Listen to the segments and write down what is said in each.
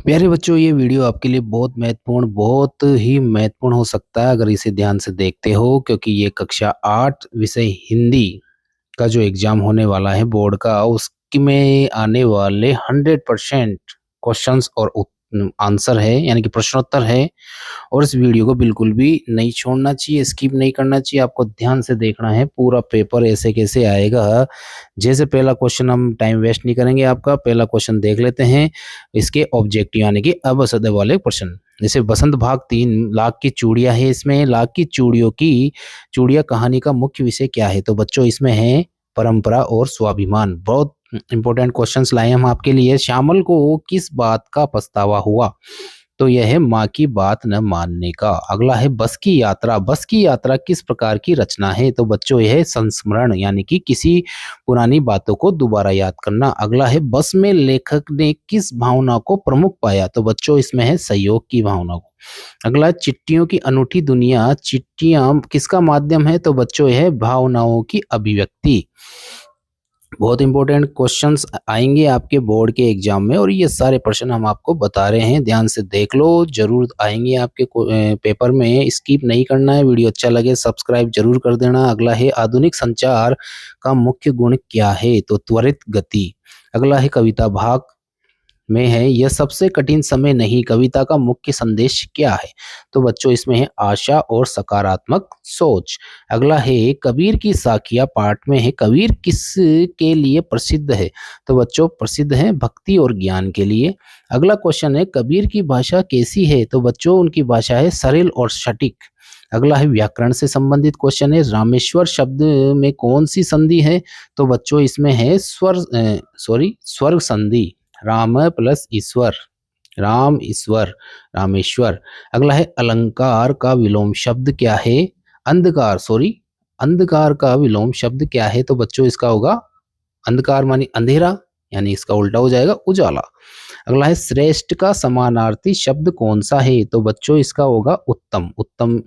प्यारे बच्चों, ये वीडियो आपके लिए बहुत ही महत्वपूर्ण हो सकता है अगर इसे ध्यान से देखते हो, क्योंकि ये कक्षा 8 विषय हिंदी का जो एग्जाम होने वाला है बोर्ड का, उसमें आने वाले 100% क्वेश्चंस और आंसर है, यानी कि प्रश्नोत्तर है। और इस वीडियो को बिल्कुल भी नहीं छोड़ना चाहिए, स्किप नहीं करना चाहिए, आपको ध्यान से देखना है। पूरा पेपर ऐसे कैसे आएगा, जैसे पहला क्वेश्चन, हम टाइम वेस्ट नहीं करेंगे आपका, पहला क्वेश्चन देख लेते हैं। इसके ऑब्जेक्टिव यानी कि अबसद वाले प्रश्न, जैसे बसंत भाग 3 लाख की चूड़ियां है। इसमें लाख की चूड़ियां कहानी का मुख्य विषय क्या है? तो बच्चों इसमें है परंपरा और स्वाभिमान। बहुत इंपॉर्टेंट क्वेश्चंस लाए हम आपके लिए। श्यामल को किस बात का पछतावा हुआ? तो यह है माँ की बात न मानने का। अगला है बस की यात्रा। बस की यात्रा किस प्रकार की रचना है? तो बच्चों यह है संस्मरण, यानी कि किसी पुरानी बातों को दोबारा याद करना। अगला है बस में लेखक ने किस भावना को प्रमुख पाया? तो बच्चों इसमें है सहयोग की भावना को। अगला है चिट्ठियों की अनूठी दुनिया। चिट्ठियां किसका माध्यम है? तो बच्चों यह है भावनाओं की अभिव्यक्ति। बहुत इंपॉर्टेंट क्वेश्चंस आएंगे आपके बोर्ड के एग्जाम में, और ये सारे प्रश्न हम आपको बता रहे हैं, ध्यान से देख लो। जरूर आएंगे आपके पेपर में, स्किप नहीं करना है। वीडियो अच्छा लगे सब्सक्राइब जरूर कर देना। अगला है आधुनिक संचार का मुख्य गुण क्या है? तो त्वरित गति। अगला है कविता भाग में है यह सबसे कठिन समय नहीं, कविता का मुख्य संदेश क्या है? तो बच्चों इसमें है आशा और सकारात्मक सोच। अगला है कबीर की साखियां पाठ में है कबीर किस के लिए प्रसिद्ध है? तो बच्चों प्रसिद्ध है भक्ति और ज्ञान के लिए। अगला क्वेश्चन है कबीर की भाषा कैसी है? तो बच्चों उनकी भाषा है सरल और सटीक। अगला है व्याकरण से संबंधित क्वेश्चन है रामेश्वर शब्द में कौन सी संधि है? तो बच्चों इसमें है स्वर्ग संधि। राम प्लस ईश्वर, राम ईश्वर, रामेश्वर। अगला है अलंकार का विलोम शब्द क्या है? अंधकार का विलोम शब्द क्या है? तो बच्चों इसका होगा अंधकार मानी अंधेरा, यानी इसका उल्टा हो जाएगा उजाला। अगला है श्रेष्ठ का समानार्थी शब्द कौन सा है? तो बच्चों इसका होगा उत्तम। उत्तम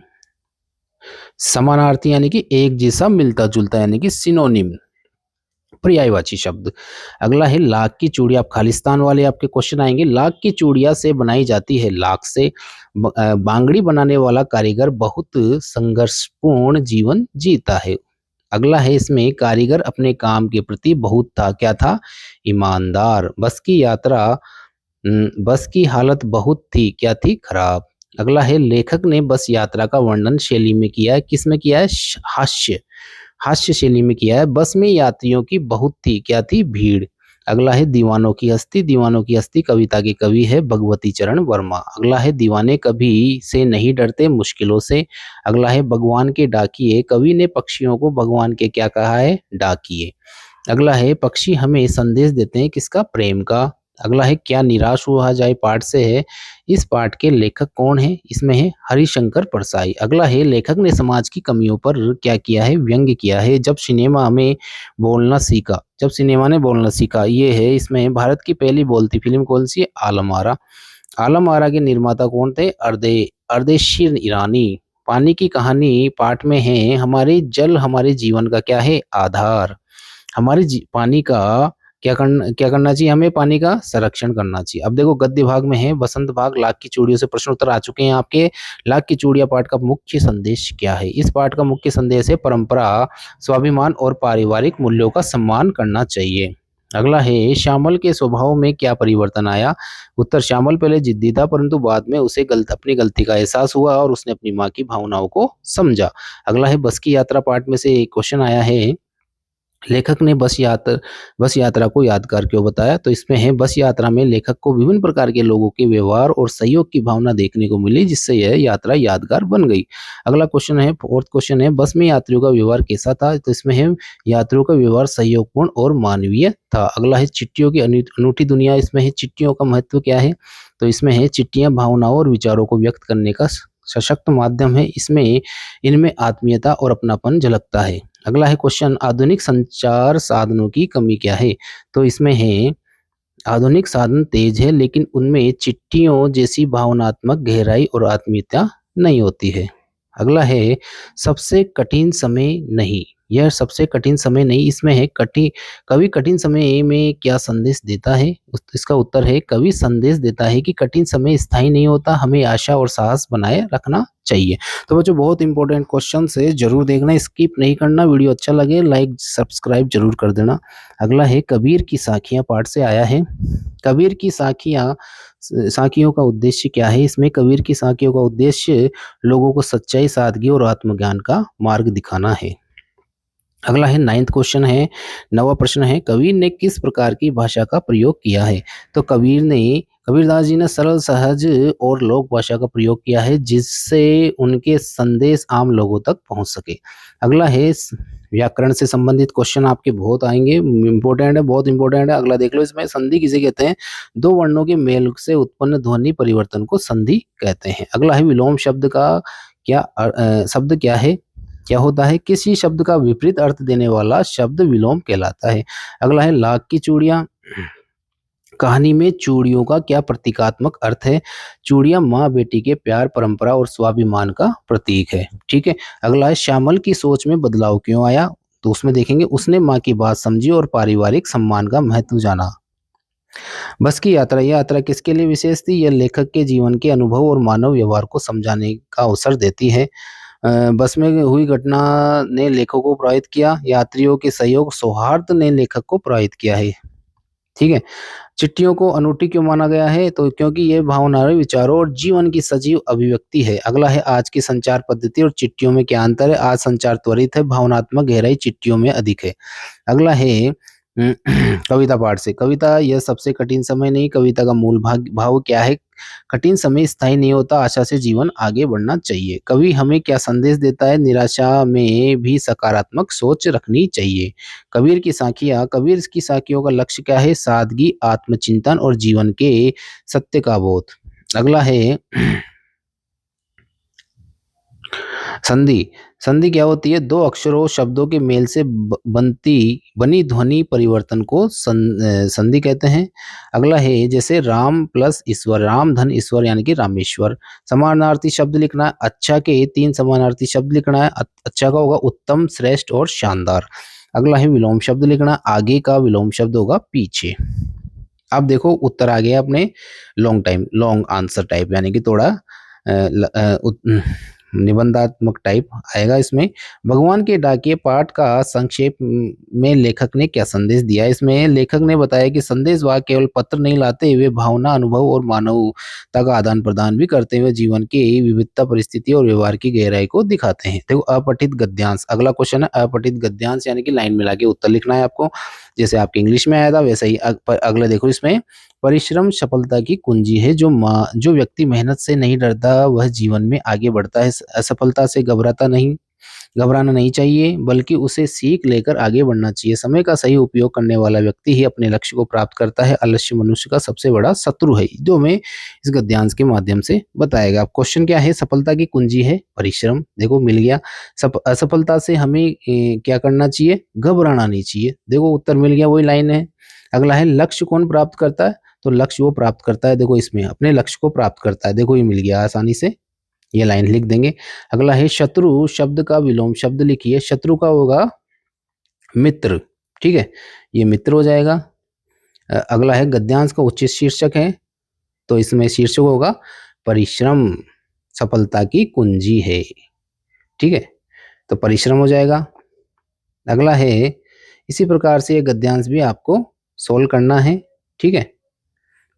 समानार्थी यानी कि एक जैसा मिलता जुलता, यानी कि सिनोनिम, पर्यायवाची शब्द। अगला है लाख की चूड़ियां। आप खालिस्तान वाले आपके क्वेश्चन आएंगे। लाख की चूड़ियां से बनाई जाती है लाख से। बांगड़ी बनाने वाला कारीगर बहुत संघर्षपूर्ण जीवन जीता है। अगला है इसमें कारीगर अपने काम के प्रति बहुत था, क्या था? ईमानदार। बस की हालत बहुत थी, क्या थी? खराब। अगला है लेखक ने बस यात्रा का वर्णन शैली में किया है, किस में किया है? हास्य शैली में किया है। बस में यात्रियों की बहुत थी, क्या थी? भीड़। अगला है दीवानों की हस्ती। दीवानों की हस्ती कविता के कवि है भगवती चरण वर्मा। अगला है दीवाने कभी से नहीं डरते मुश्किलों से। अगला है भगवान के डाकिए। कवि ने पक्षियों को भगवान के क्या कहा है? डाकिए। अगला है पक्षी हमें संदेश देते हैं, किसका? प्रेम का। अगला है क्या निराश हुआ जाए पाठ से है। इस पाठ के लेखक कौन है? इसमें है हरिशंकर परसाई। अगला है लेखक ने समाज की कमियों पर क्या किया है? व्यंग्य किया है। जब सिनेमा ने बोलना सीखा, ये है इसमें भारत की पहली बोलती फिल्म कौन सी है? आलम आरा। आलम आरा के निर्माता कौन थे? अर्देशीर ईरानी। पानी की कहानी पाठ में है जल हमारे जीवन का क्या है? आधार। पानी का क्या करना चाहिए? हमें पानी का संरक्षण करना चाहिए। अब देखो गद्य भाग में है बसंत भाग। लाख की चूड़ियों से प्रश्न उत्तर आ चुके हैं आपके। लाख की चूड़ियां पाठ का मुख्य संदेश क्या है? इस पाठ का मुख्य संदेश है परंपरा, स्वाभिमान और पारिवारिक मूल्यों का सम्मान करना चाहिए। अगला है श्यामल के स्वभाव में क्या परिवर्तन आया? उत्तर श्यामल पहले जिद्दी था, परंतु बाद में उसे अपनी गलती का एहसास हुआ और उसने अपनी माँ की भावनाओं को समझा। अगला है बस की यात्रा पाठ में से एक क्वेश्चन आया है लेखक ने बस यात्रा को यादगार क्यों बताया? तो इसमें है बस यात्रा में लेखक को विभिन्न प्रकार के लोगों के व्यवहार और सहयोग की भावना देखने को मिली, जिससे यह यात्रा यादगार बन गई। अगला क्वेश्चन है, फोर्थ क्वेश्चन है बस में यात्रियों का व्यवहार कैसा था? तो इसमें है यात्रियों का व्यवहार सहयोगपूर्ण और मानवीय था। अगला है चिट्ठियों की अनूठी दुनिया। इसमें है चिट्ठियों का महत्व क्या है? तो इसमें है चिट्ठियां भावनाओं और विचारों को व्यक्त करने का सशक्त माध्यम है। इनमें आत्मीयता और अपनापन झलकता है। अगला है क्वेश्चन आधुनिक संचार साधनों की कमी क्या है? तो इसमें है आधुनिक साधन तेज है, लेकिन उनमें चिट्ठियों जैसी भावनात्मक गहराई और आत्मीयता नहीं होती है। अगला है सबसे कठिन समय नहीं। यह सबसे कठिन समय नहीं। इसमें है कवि कठिन समय में क्या संदेश देता है? इसका उत्तर है कवि संदेश देता है कि कठिन समय स्थायी नहीं होता, हमें आशा और साहस बनाए रखना चाहिए। तो बच्चों बहुत इंपॉर्टेंट क्वेश्चन है, जरूर देखना, स्किप नहीं करना। वीडियो अच्छा लगे लाइक सब्सक्राइब जरूर कर देना। अगला है कबीर की साखियां पाठ से आया है। कबीर की साखियों का उद्देश्य क्या है? इसमें कबीर की साखियों का उद्देश्य लोगों को सच्चाई, सादगी और आत्मज्ञान का मार्ग दिखाना है। अगला है 9th क्वेश्चन है, 9वां प्रश्न है, कबीर ने किस प्रकार की भाषा का प्रयोग किया है? तो कबीरदास जी ने सरल, सहज और लोक भाषा का प्रयोग किया है, जिससे उनके संदेश आम लोगों तक पहुंच सके। अगला है व्याकरण से संबंधित क्वेश्चन आपके बहुत आएंगे, इंपॉर्टेंट है, बहुत इंपॉर्टेंट है। अगला देख लो, इसमें संधि किसे कहते हैं? दो वर्णों के मेल से उत्पन्न ध्वनि परिवर्तन को संधि कहते हैं। अगला है विलोम शब्द का शब्द क्या है? क्या होता है? किसी शब्द का विपरीत अर्थ देने वाला शब्द विलोम कहलाता है। अगला है लाख की चूड़ियां, कहानी में चूड़ियों का क्या प्रतीकात्मक अर्थ है? चूड़ियां माँ बेटी के प्यार, परंपरा और स्वाभिमान का प्रतीक है। ठीक है। अगला है श्यामल की सोच में बदलाव क्यों आया? तो उसमें देखेंगे उसने माँ की बात समझी और पारिवारिक सम्मान का महत्व जाना। बस की यात्रा, यह यात्रा किसके लिए विशेष थी? यह लेखक के जीवन के अनुभव और मानव व्यवहार को समझाने का अवसर देती है। बस में हुई घटना ने लेखक को प्रभावित किया, यात्रियों के सहयोग, सौहार्द ने लेखक को प्रभावित किया है। ठीक है। चिट्ठियों को अनूठी क्यों माना गया है? तो क्योंकि ये भावनाओं, विचारों और जीवन की सजीव अभिव्यक्ति है। अगला है आज की संचार पद्धति और चिट्ठियों में क्या अंतर है? आज संचार त्वरित है, भावनात्मक गहराई चिट्ठियों में अधिक है। अगला है कविता पाठ से, कविता यह सबसे कठिन समय नहीं, कविता का मूल भाव क्या है? कठिन समय स्थायी नहीं होता, आशा से जीवन आगे बढ़ना चाहिए। कवि हमें क्या संदेश देता है? निराशा में भी सकारात्मक सोच रखनी चाहिए। कबीर की साखियों का लक्ष्य क्या है? सादगी, आत्मचिंतन और जीवन के सत्य का बोध। अगला है संधि। संधि क्या होती है? दो अक्षरों शब्दों के मेल से बनी ध्वनि परिवर्तन को संधि कहते हैं। अगला है जैसे राम प्लस ईश्वर, राम धन ईश्वर यानी कि रामेश्वर। समानार्थी शब्द लिखना है, अच्छा के 3 समानार्थी शब्द लिखना है। अच्छा का होगा उत्तम, श्रेष्ठ और शानदार। अगला है विलोम शब्द लिखना, आगे का विलोम शब्द होगा पीछे। अब देखो उत्तर आ गया अपने लॉन्ग आंसर टाइप, यानी कि थोड़ा निबंधात्मक टाइप आएगा इसमें। भगवान के डाकिए पाठ का संक्षेप में लेखक ने क्या संदेश दिया? इसमें लेखक ने बताया कि संदेश वाहक केवल पत्र नहीं लाते, वे भावना, अनुभव और मानवता का आदान प्रदान भी करते हुए जीवन की विविधता, परिस्थिति और व्यवहार की गहराई को दिखाते हैं। देखो अपठित गद्यांश, अगला क्वेश्चन है अपठित गद्यांश, यानी कि लाइन मिला के उत्तर लिखना है आपको, जैसे आपके इंग्लिश में आया था वैसे ही। अगला देखो, इसमें परिश्रम सफलता की कुंजी है, जो व्यक्ति मेहनत से नहीं डरता वह जीवन में आगे बढ़ता है। असफलता से घबराना नहीं चाहिए, बल्कि उसे सीख लेकर आगे बढ़ना चाहिए। समय का सही उपयोग करने वाला व्यक्ति ही अपने लक्ष्य को प्राप्त करता है। आलस्य मनुष्य का सबसे बड़ा शत्रु है, जो हमें इस गद्यांश के माध्यम से बताएगा। क्वेश्चन क्या है? सफलता की कुंजी है परिश्रम, देखो मिल गया। असफलता से हमें क्या करना चाहिए? घबराना नहीं चाहिए, देखो उत्तर मिल गया, वही लाइन है। अगला है लक्ष्य कौन प्राप्त करता है? तो लक्ष्य वो प्राप्त करता है, देखो इसमें अपने लक्ष्य को प्राप्त करता है, देखो ये मिल गया आसानी से, ये लाइन लिख देंगे। अगला है शत्रु शब्द का विलोम शब्द लिखिए, शत्रु का होगा मित्र। ठीक है, ये मित्र हो जाएगा। अगला है गद्यांश का उचित शीर्षक है, तो इसमें शीर्षक होगा परिश्रम सफलता की कुंजी है। ठीक है, तो परिश्रम हो जाएगा। अगला है इसी प्रकार से ये गद्यांश भी आपको सोल्व करना है। ठीक है,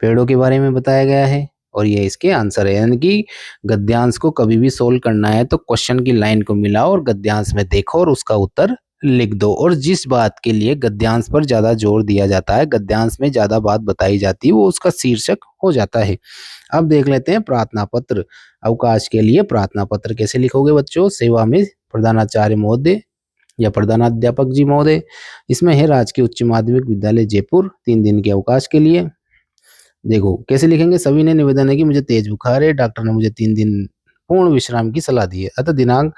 पेड़ों के बारे में बताया गया है और ये इसके आंसर है, यानी कि गद्यांश को कभी भी सोल्व करना है तो क्वेश्चन की लाइन को मिलाओ और गद्यांश में देखो और उसका उत्तर लिख दो। और जिस बात के लिए गद्यांश पर ज्यादा जोर दिया जाता है, गद्यांश में ज्यादा बात बताई जाती है, वो उसका शीर्षक हो जाता है। अब देख लेते हैं प्रार्थना पत्र। अवकाश के लिए प्रार्थना पत्र कैसे लिखोगे बच्चों? सेवा में प्रधानाचार्य महोदय या प्रधानाध्यापक जी महोदय। इसमें है राजकीय उच्च माध्यमिक विद्यालय जयपुर, 3 दिन के अवकाश के लिए। देखो कैसे लिखेंगे? सभी ने निवेदन है कि मुझे तेज बुखार है, डॉक्टर ने मुझे 3 दिन पूर्ण विश्राम की सलाह दी है, अतः दिनांक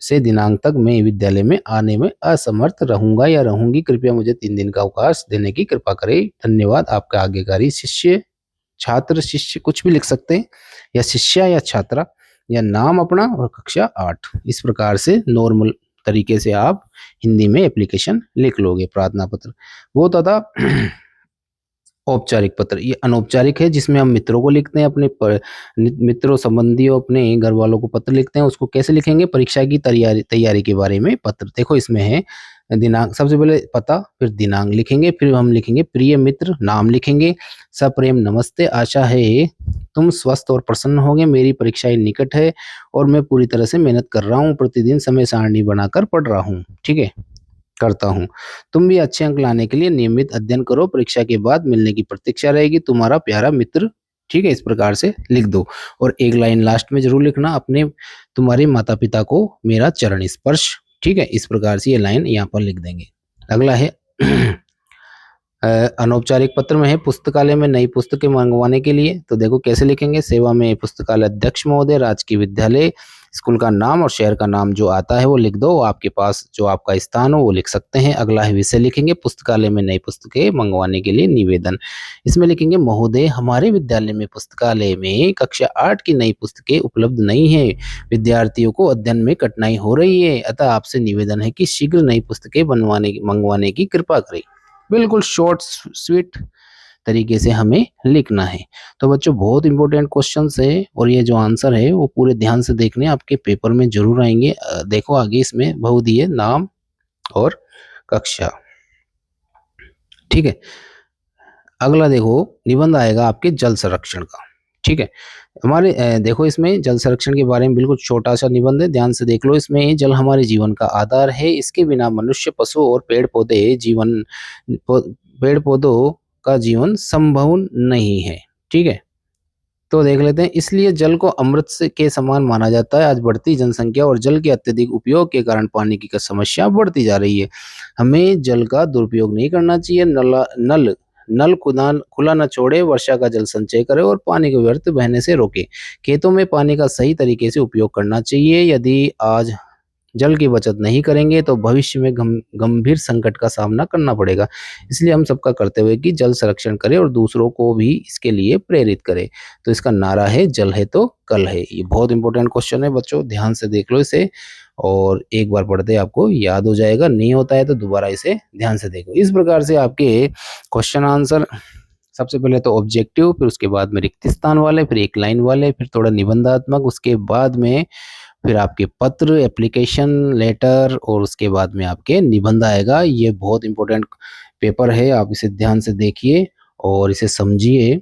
से दिनांक तक मैं विद्यालय में आने में असमर्थ रहूंगा या रहूंगी, कृपया मुझे 3 दिन का अवकाश देने की कृपा करें, धन्यवाद। आपका आज्ञाकारी शिष्य, छात्र, शिष्य कुछ भी लिख सकते हैं, या शिष्या या छात्रा, या नाम अपना और कक्षा 8, इस प्रकार से नॉर्मल तरीके से आप हिंदी में एप्लीकेशन लिख लोगे। प्रार्थना पत्र वो होता था औपचारिक पत्र। ये अनौपचारिक है जिसमें हम मित्रों को लिखते हैं, अपने मित्रों संबंधियों अपने घर वालों को पत्र लिखते हैं। उसको कैसे लिखेंगे? परीक्षा की तैयारी तैयारी के बारे में पत्र। देखो इसमें है दिनांक, सबसे पहले पता, फिर दिनांक लिखेंगे, फिर हम लिखेंगे प्रिय मित्र, नाम लिखेंगे, सप्रेम नमस्ते, आशा है तुम स्वस्थ और प्रसन्न होंगे, मेरी परीक्षाएं निकट है और मैं पूरी तरह से मेहनत कर रहा हूँ, प्रतिदिन समय सारणी बनाकर पढ़ रहा हूँ। ठीक है, करता हूँ। तुम भी अच्छे अंक लाने के लिए नियमित अध्ययन करो, परीक्षा के बाद मिलने की प्रतीक्षा रहेगी, तुम्हारा प्यारा मित्र। ठीक है, इस प्रकार से लिख दो। और एक लाइन लास्ट में जरूर लिखना, अपने तुम्हारे माता पिता को मेरा चरण स्पर्श। ठीक है, इस प्रकार से ये लाइन यहाँ पर लिख देंगे। अगला है अनौपचारिक पत्र में है पुस्तकालय में नई पुस्तकें मंगवाने के लिए। तो देखो कैसे लिखेंगे? सेवा में पुस्तकालय अध्यक्ष महोदय, राजकीय विद्यालय, स्कूल का नाम और शहर का नाम जो आता है वो लिख दो, आपके पास जो आपका स्थान हो वो लिख सकते हैं। अगला है विषय लिखेंगे, पुस्तकालय में नई पुस्तकें मंगवाने के लिए निवेदन। इसमें लिखेंगे महोदय, हमारे विद्यालय में पुस्तकालय में कक्षा 8 की नई पुस्तकें उपलब्ध नहीं है, विद्यार्थियों को अध्ययन में कठिनाई हो रही है, अतः आपसे निवेदन है कि शीघ्र नई पुस्तकें मंगवाने की कृपा करें। बिल्कुल शॉर्ट स्वीट तरीके से हमें लिखना है। तो बच्चों बहुत इंपॉर्टेंट क्वेश्चंस है और ये जो आंसर है वो पूरे ध्यान से देखने आपके पेपर में जरूर आएंगे। देखो आगे इसमें बहु दिए नाम और कक्षा। ठीक है, अगला देखो निबंध आएगा आपके जल संरक्षण का। ठीक है, हमारे देखो इसमें जल संरक्षण के बारे में बिल्कुल छोटा सा निबंध है, ध्यान से देख लो। इसमें जल हमारे जीवन का आधार है, इसके बिना मनुष्य, पशु और पेड़ पौधों का जीवन संभव नहीं है। ठीक है, तो देख लेते हैं। इसलिए जल को अमृत से के समान माना जाता है। आज बढ़ती जनसंख्या और जल के अत्यधिक उपयोग के कारण पानी की समस्या बढ़ती जा रही है। हमें जल का दुरुपयोग नहीं करना चाहिए। नल खुला न छोड़े, वर्षा का जल संचय करे और पानी को व्यर्थ बहने से रोके। खेतों में पानी का सही तरीके से उपयोग करना चाहिए। यदि आज जल की बचत नहीं करेंगे तो भविष्य में गंभीर संकट का सामना करना पड़ेगा। इसलिए हम सबका कर्तव्य है कि जल संरक्षण करें और दूसरों को भी इसके लिए प्रेरित करें। तो इसका नारा है जल है तो कल है। ये बहुत इंपॉर्टेंट क्वेश्चन है बच्चों, ध्यान से देख लो इसे और एक बार पढ़ते आपको याद हो जाएगा, नहीं होता है तो दोबारा इसे ध्यान से देखो। इस प्रकार से आपके क्वेश्चन आंसर, सबसे पहले तो ऑब्जेक्टिव, फिर उसके बाद में रिक्त स्थान वाले, फिर एक लाइन वाले, फिर थोड़ा निबंधात्मक, उसके बाद में फिर आपके पत्र, एप्लीकेशन लेटर और उसके बाद में आपके निबंध आएगा। ये बहुत इंपॉर्टेंट पेपर है, आप इसे ध्यान से देखिए और इसे समझिए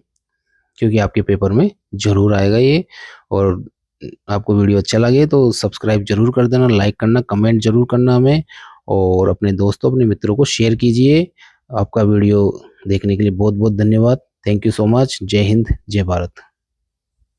क्योंकि आपके पेपर में जरूर आएगा ये। और आपको वीडियो अच्छा लगे तो सब्सक्राइब जरूर कर देना, लाइक करना, कमेंट जरूर करना हमें, और अपने दोस्तों अपने मित्रों को शेयर कीजिए। आपका वीडियो देखने के लिए बहुत बहुत धन्यवाद। Thank you so much. जय हिंद, जय भारत।